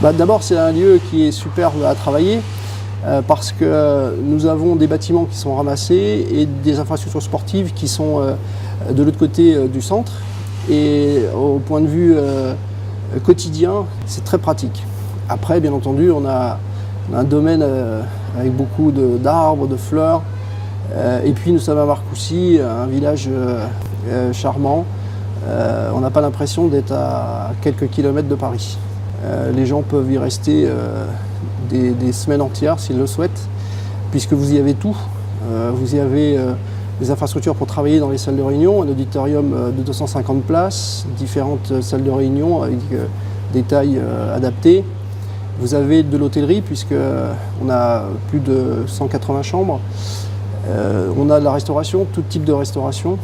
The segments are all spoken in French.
D'abord, c'est un lieu qui est superbe à travailler parce que nous avons des bâtiments qui sont ramassés et des infrastructures sportives qui sont de l'autre côté du centre. Et au point de vue quotidien, c'est très pratique. Après, bien entendu, on a un domaine avec beaucoup d'arbres, de fleurs. Et puis nous sommes à Marcoussis, un village charmant. On n'a pas l'impression d'être à quelques kilomètres de Paris. Les gens peuvent y rester des semaines entières s'ils le souhaitent, puisque vous y avez tout. Vous y avez des infrastructures pour travailler dans les salles de réunion, un auditorium de 250 places, différentes salles de réunion avec des tailles adaptées. Vous avez de l'hôtellerie, puisqu'on a plus de 180 chambres. On a de la restauration, tout type de restauration.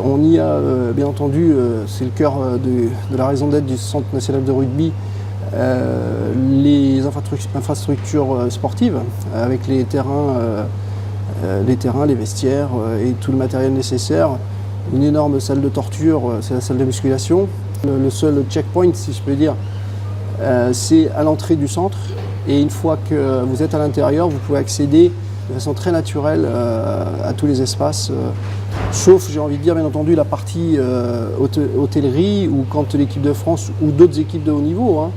On y a, bien entendu, c'est le cœur de la raison d'être du Centre national de rugby, les infrastructures sportives, avec les terrains, les vestiaires et tout le matériel nécessaire. Une énorme salle de torture, c'est la salle de musculation. Le seul checkpoint, si je peux dire, c'est à l'entrée du centre. Et une fois que vous êtes à l'intérieur, vous pouvez accéder de façon très naturelle à tous les espaces, sauf, j'ai envie de dire, bien entendu, la partie hôtellerie, où quand l'équipe de France ou d'autres équipes de haut niveau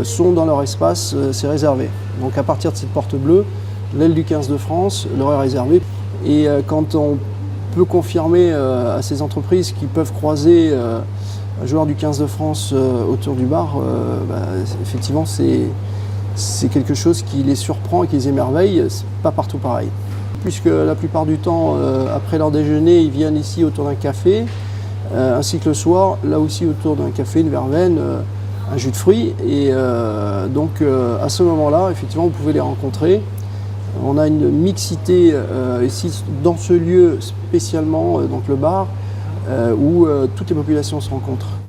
sont dans leur espace, c'est réservé. Donc à partir de cette porte bleue, l'aile du 15 de France leur est réservée. Et quand on peut confirmer à ces entreprises qui peuvent croiser un joueur du 15 de France autour du bar, effectivement, c'est quelque chose qui les surprend et qui les émerveille. C'est pas partout pareil. Puisque la plupart du temps, après leur déjeuner, ils viennent ici autour d'un café, ainsi que le soir, là aussi autour d'un café, une verveine, un jus de fruits. Et donc à ce moment-là, effectivement, vous pouvez les rencontrer. On a une mixité ici, dans ce lieu spécialement, donc le bar, où toutes les populations se rencontrent.